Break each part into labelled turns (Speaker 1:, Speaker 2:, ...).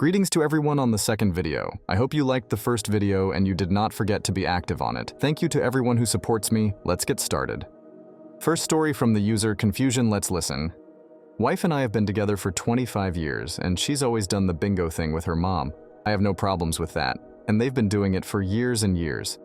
Speaker 1: Greetings to everyone on the second video. I hope you liked the first video and you did not forget to be active on it. Thank you to everyone who supports me. Let's get started. First story from the user Confusion. Let's listen. Wife and I have been together for 25 years and she's always done the bingo thing with her mom. I have no problems with that, and they've been doing it for years and years.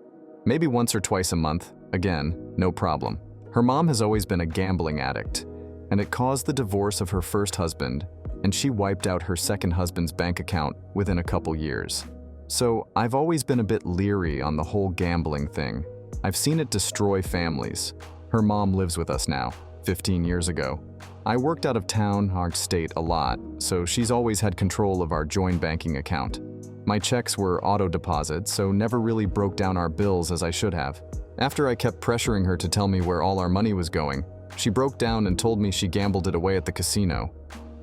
Speaker 1: Maybe once or twice a month. Again, no problem. Her mom has always been a gambling addict, and it caused the divorce of her first husband, and she wiped out her second husband's bank account within a couple years. So I've always been a bit leery on the whole gambling thing. I've seen it destroy families. Her mom lives with us now, 15 years ago. I worked out of town, our state, a lot, so she's always had control of our joint banking account. My checks were auto deposits, so never really broke down our bills as I should have. After I kept pressuring her to tell me where all our money was going, she broke down and told me she gambled it away at the casino.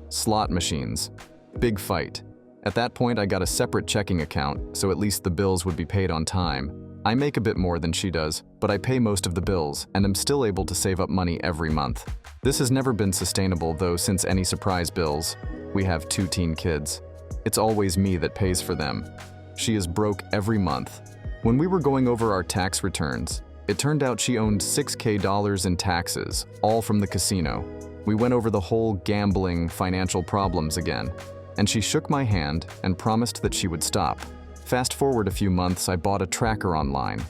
Speaker 1: Slot machines. Big fight. At that point, I got a separate checking account, so at least the bills would be paid on time. I make a bit more than she does, but I pay most of the bills, and am still able to save up money every month. This has never been sustainable, though, since any surprise bills. We have 2 teen kids. It's always me that pays for them. She is broke every month. When we were going over our tax returns, it turned out she owned $6,000 in taxes, all from the casino. We went over the whole gambling financial problems again, and she shook my hand and promised that she would stop. Fast forward a few months, I bought a tracker online,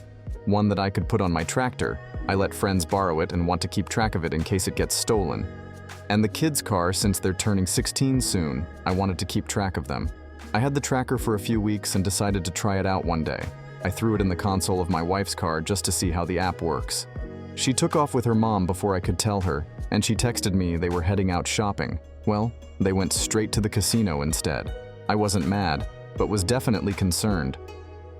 Speaker 1: one that I could put on my tractor. I let friends borrow it and want to keep track of it in case it gets stolen. And the kids' car, since they're turning 16 soon, I wanted to keep track of them. I had the tracker for a few weeks and decided to try it out one day. I threw it in the console of my wife's car just to see how the app works. She took off with her mom before I could tell her, and she texted me they were heading out shopping. Well, they went straight to the casino instead. I wasn't mad, but was definitely concerned.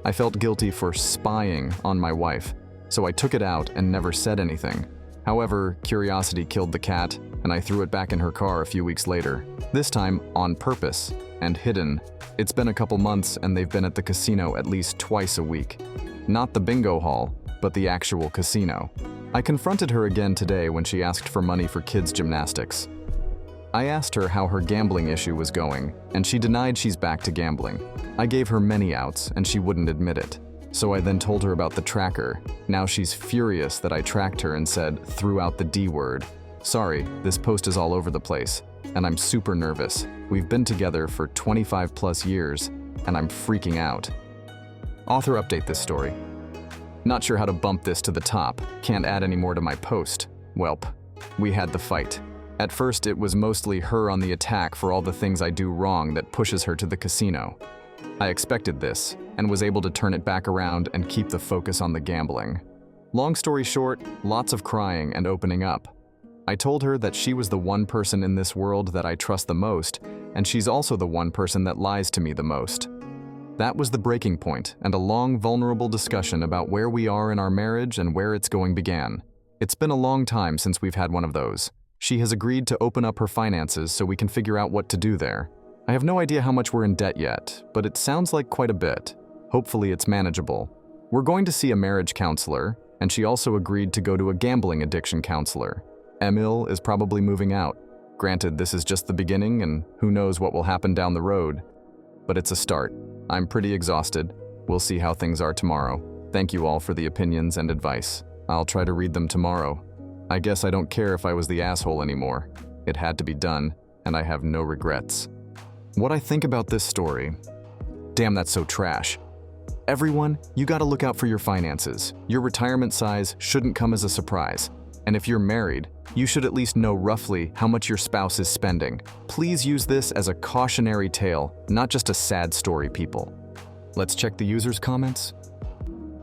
Speaker 1: I felt guilty for spying on my wife, so I took it out and never said anything. However, curiosity killed the cat, and I threw it back in her car a few weeks later. This time, on purpose, and hidden. It's been a couple months and they've been at the casino at least twice a week. Not the bingo hall, but the actual casino. I confronted her again today when she asked for money for kids' gymnastics. I asked her how her gambling issue was going, and she denied she's back to gambling. I gave her many outs, and she wouldn't admit it. So I then told her about the tracker. Now she's furious that I tracked her and said, threw out the D word. Sorry, this post is all over the place, and I'm super nervous. We've been together for 25 plus years, and I'm freaking out. Author update this story. Not sure how to bump this to the top. Can't add any more to my post. Welp, we had the fight. At first, it was mostly her on the attack for all the things I do wrong that pushes her to the casino. I expected this, and was able to turn it back around and keep the focus on the gambling. Long story short, lots of crying and opening up. I told her that she was the one person in this world that I trust the most, and she's also the one person that lies to me the most. That was the breaking point, and a long, vulnerable discussion about where we are in our marriage and where it's going began. It's been a long time since we've had one of those. She has agreed to open up her finances so we can figure out what to do there. I have no idea how much we're in debt yet, but it sounds like quite a bit. Hopefully it's manageable. We're going to see a marriage counselor, and she also agreed to go to a gambling addiction counselor. Emil is probably moving out. Granted, this is just the beginning, and who knows what will happen down the road. But it's a start. I'm pretty exhausted. We'll see how things are tomorrow. Thank you all for the opinions and advice. I'll try to read them tomorrow. I guess I don't care if I was the asshole anymore. It had to be done, and I have no regrets. What I think about this story? Damn, that's so trash. Everyone, you gotta look out for your finances. Your retirement size shouldn't come as a surprise. And if you're married, you should at least know roughly how much your spouse is spending. Please use this as a cautionary tale, not just a sad story, people. Let's check the user's comments.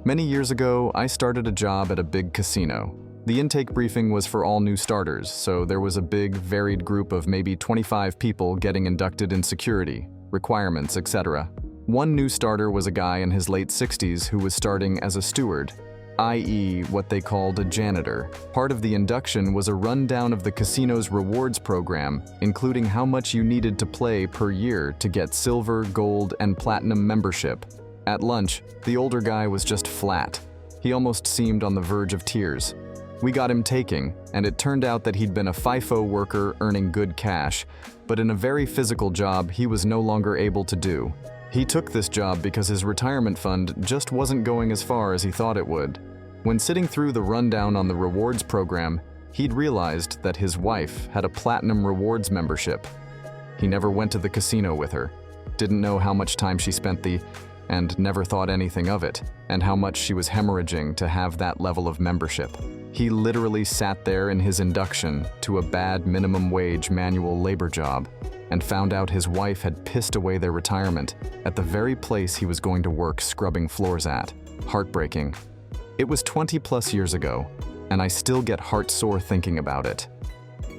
Speaker 1: Many years ago, I started a job at a big casino. The intake briefing was for all new starters, so there was a big, varied group of maybe 25 people getting inducted in security, requirements, etc. One new starter was a guy in his late 60s who was starting as a steward, i.e. what they called a janitor. Part of the induction was a rundown of the casino's rewards program, including how much you needed to play per year to get silver, gold, and platinum membership. At lunch, the older guy was just flat. He almost seemed on the verge of tears. We got him taking, and it turned out that he'd been a FIFO worker earning good cash, but in a very physical job he was no longer able to do. He took this job because his retirement fund just wasn't going as far as he thought it would. When sitting through the rundown on the rewards program, he'd realized that his wife had a platinum rewards membership. He never went to the casino with her, didn't know how much time she spent and never thought anything of it, and how much she was hemorrhaging to have that level of membership. He literally sat there in his induction to a bad minimum wage manual labor job and found out his wife had pissed away their retirement at the very place he was going to work scrubbing floors at. Heartbreaking. It was 20+ years ago, and I still get heart-sore thinking about it.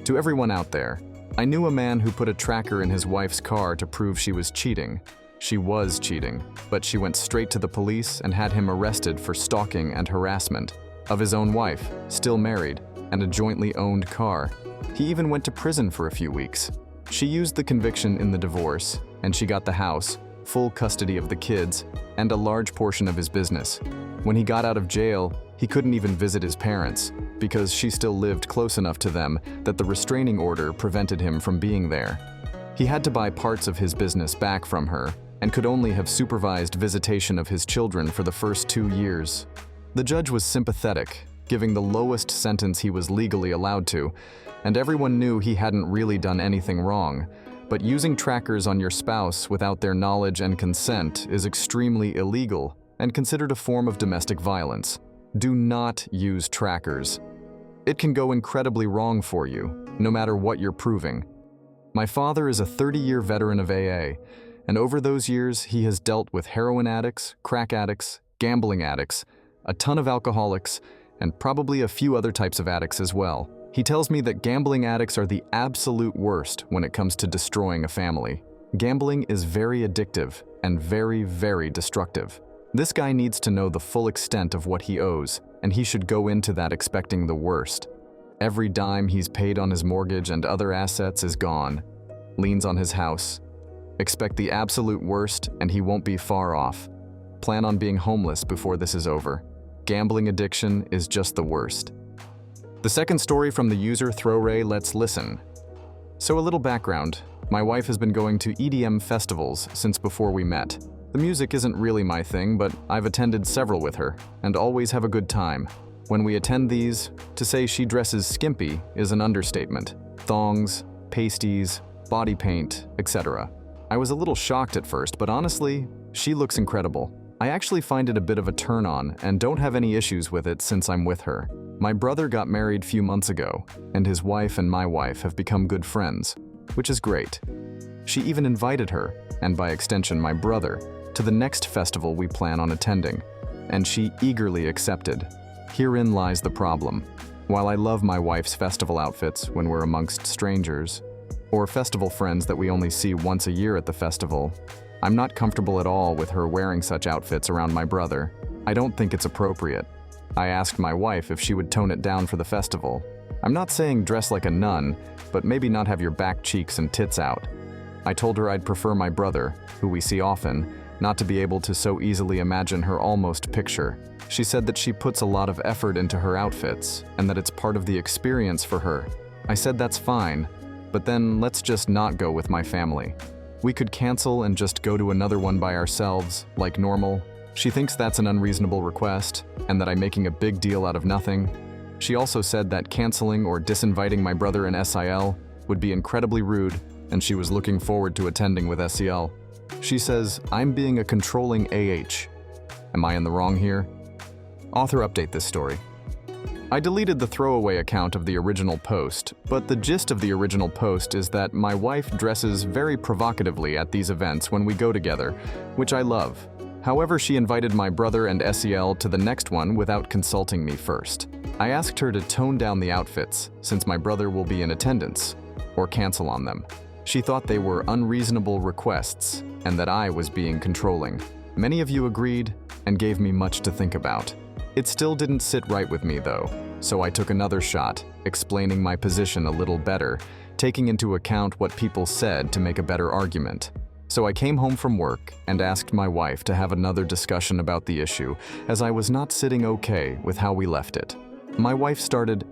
Speaker 1: To everyone out there, I knew a man who put a tracker in his wife's car to prove she was cheating. She was cheating, but she went straight to the police and had him arrested for stalking and harassment of his own wife, still married, and a jointly owned car. He even went to prison for a few weeks. She used the conviction in the divorce, and she got the house, full custody of the kids, and a large portion of his business. When he got out of jail, he couldn't even visit his parents, because she still lived close enough to them that the restraining order prevented him from being there. He had to buy parts of his business back from her, and could only have supervised visitation of his children for the first 2 years. The judge was sympathetic, giving the lowest sentence he was legally allowed to, and everyone knew he hadn't really done anything wrong. But using trackers on your spouse without their knowledge and consent is extremely illegal and considered a form of domestic violence. Do not use trackers. It can go incredibly wrong for you, no matter what you're proving. My father is a 30-year veteran of AA, and over those years he has dealt with heroin addicts, crack addicts, gambling addicts, a ton of alcoholics, and probably a few other types of addicts as well. He tells me that gambling addicts are the absolute worst when it comes to destroying a family. Gambling is very addictive and very, very destructive. This guy needs to know the full extent of what he owes, and he should go into that expecting the worst. Every dime he's paid on his mortgage and other assets is gone. Liens on his house. Expect the absolute worst, and he won't be far off. Plan on being homeless before this is over. Gambling addiction is just the worst. The second story from the user Throwray, let's listen. So a little background. My wife has been going to EDM festivals since before we met. The music isn't really my thing, but I've attended several with her, and always have a good time. When we attend these, to say she dresses skimpy is an understatement. Thongs, pasties, body paint, etc. I was a little shocked at first, but honestly, she looks incredible. I actually find it a bit of a turn-on and don't have any issues with it since I'm with her. My brother got married a few months ago, and his wife and my wife have become good friends, which is great. She even invited her, and by extension my brother, to the next festival we plan on attending, and she eagerly accepted. Herein lies the problem. While I love my wife's festival outfits when we're amongst strangers, or festival friends that we only see once a year at the festival, I'm not comfortable at all with her wearing such outfits around my brother. I don't think it's appropriate. I asked my wife if she would tone it down for the festival. I'm not saying dress like a nun, but maybe not have your back cheeks and tits out. I told her I'd prefer my brother, who we see often, not to be able to so easily imagine her almost picture. She said that she puts a lot of effort into her outfits, and that it's part of the experience for her. I said that's fine, but then let's just not go with my family. We could cancel and just go to another one by ourselves, like normal. She thinks that's an unreasonable request, and that I'm making a big deal out of nothing. She also said that canceling or disinviting my brother in SIL would be incredibly rude, and she was looking forward to attending with SEL. She says, I'm being a controlling AH. Am I in the wrong here? Author update this story. I deleted the throwaway account of the original post, but the gist of the original post is that my wife dresses very provocatively at these events when we go together, which I love. However, she invited my brother and SEL to the next one without consulting me first. I asked her to tone down the outfits, since my brother will be in attendance, or cancel on them. She thought they were unreasonable requests, and that I was being controlling. Many of you agreed, and gave me much to think about. It still didn't sit right with me though, so I took another shot, explaining my position a little better, taking into account what people said to make a better argument. So I came home from work and asked my wife to have another discussion about the issue, as I was not sitting okay with how we left it. My wife started,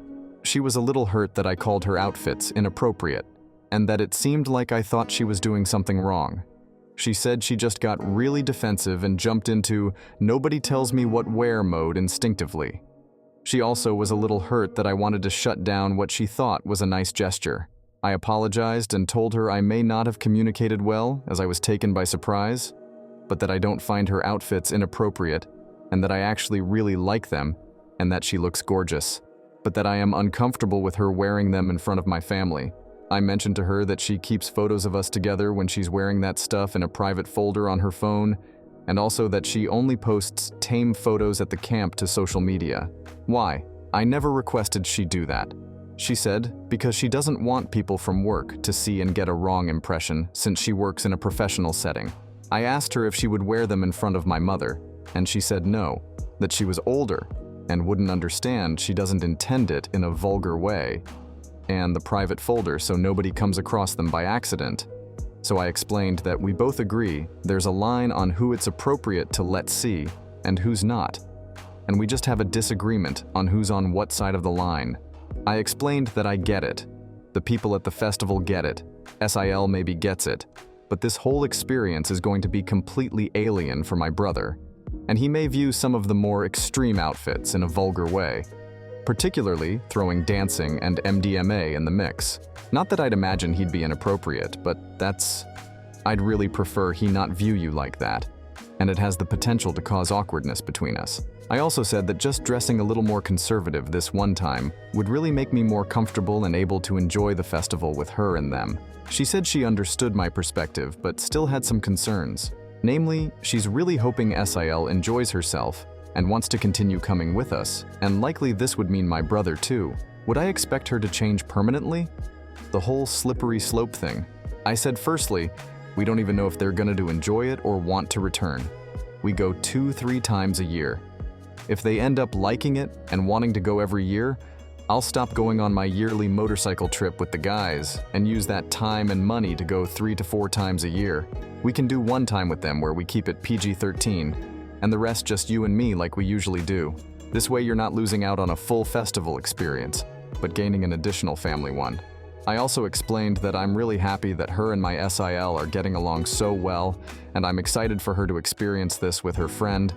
Speaker 1: she was a little hurt that I called her outfits inappropriate, and that it seemed like I thought she was doing something wrong. She said she just got really defensive and jumped into nobody tells me what wear mode instinctively. She also was a little hurt that I wanted to shut down what she thought was a nice gesture. I apologized and told her I may not have communicated well as I was taken by surprise, but that I don't find her outfits inappropriate and that I actually really like them and that she looks gorgeous, but that I am uncomfortable with her wearing them in front of my family. I mentioned to her that she keeps photos of us together when she's wearing that stuff in a private folder on her phone, and also that she only posts tame photos at the camp to social media. Why? I never requested she do that. She said, because she doesn't want people from work to see and get a wrong impression since she works in a professional setting. I asked her if she would wear them in front of my mother, and she said no, that she was older and wouldn't understand she doesn't intend it in a vulgar way, and the private folder so nobody comes across them by accident. So I explained that we both agree there's a line on who it's appropriate to let see and who's not, and we just have a disagreement on who's on what side of the line. I explained that I get it. The people at the festival get it. SIL maybe gets it. But this whole experience is going to be completely alien for my brother, and he may view some of the more extreme outfits in a vulgar way, particularly throwing dancing and MDMA in the mix. Not that I'd imagine he'd be inappropriate, but I'd really prefer he not view you like that, and it has the potential to cause awkwardness between us. I also said that just dressing a little more conservative this one time would really make me more comfortable and able to enjoy the festival with her and them. She said she understood my perspective, but still had some concerns. Namely, she's really hoping SIL enjoys herself and wants to continue coming with us, and likely this would mean my brother too. Would I expect her to change permanently? The whole slippery slope thing. I said firstly, we don't even know if they're going to enjoy it or want to return. We go 2-3 times a year. If they end up liking it and wanting to go every year, I'll stop going on my yearly motorcycle trip with the guys and use that time and money to go 3 to 4 times a year. We can do one time with them where we keep it PG-13, and the rest just you and me like we usually do. This way you're not losing out on a full festival experience, but gaining an additional family one. I also explained that I'm really happy that her and my SIL are getting along so well, and I'm excited for her to experience this with her friend,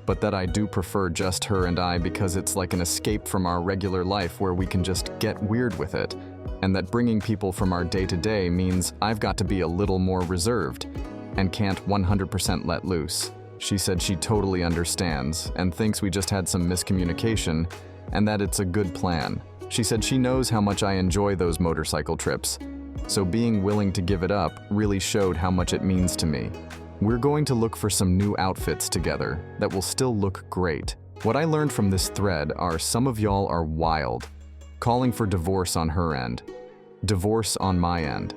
Speaker 1: but that I do prefer just her and I because it's like an escape from our regular life where we can just get weird with it, and that bringing people from our day-to-day means I've got to be a little more reserved and can't 100% let loose. She said she totally understands and thinks we just had some miscommunication and that it's a good plan. She said she knows how much I enjoy those motorcycle trips, so being willing to give it up really showed how much it means to me. We're going to look for some new outfits together that will still look great. What I learned from this thread are some of y'all are wild, calling for divorce on her end, divorce on my end,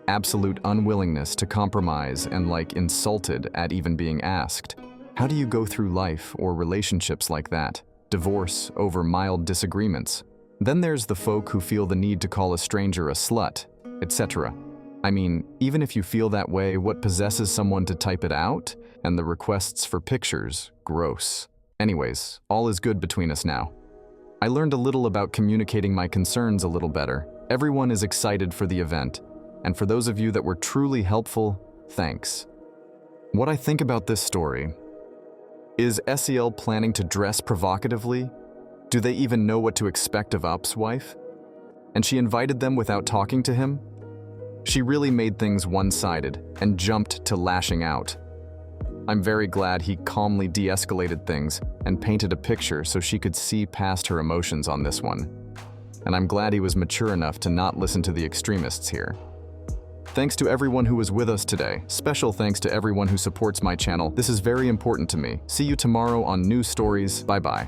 Speaker 1: absolute unwillingness to compromise and like insulted at even being asked. How do you go through life or relationships like that? Divorce over mild disagreements. Then there's the folk who feel the need to call a stranger a slut, etc. I mean, even if you feel that way, what possesses someone to type it out? And the requests for pictures, gross. Anyways, all is good between us now. I learned a little about communicating my concerns a little better. Everyone is excited for the event, and for those of you that were truly helpful, thanks. What I think about this story, is SEL planning to dress provocatively? Do they even know what to expect of Up's wife? And she invited them without talking to him? She really made things one-sided and jumped to lashing out. I'm very glad he calmly de-escalated things and painted a picture so she could see past her emotions on this one. And I'm glad he was mature enough to not listen to the extremists here. Thanks to everyone who was with us today. Special thanks to everyone who supports my channel. This is very important to me. See you tomorrow on new stories. Bye-bye.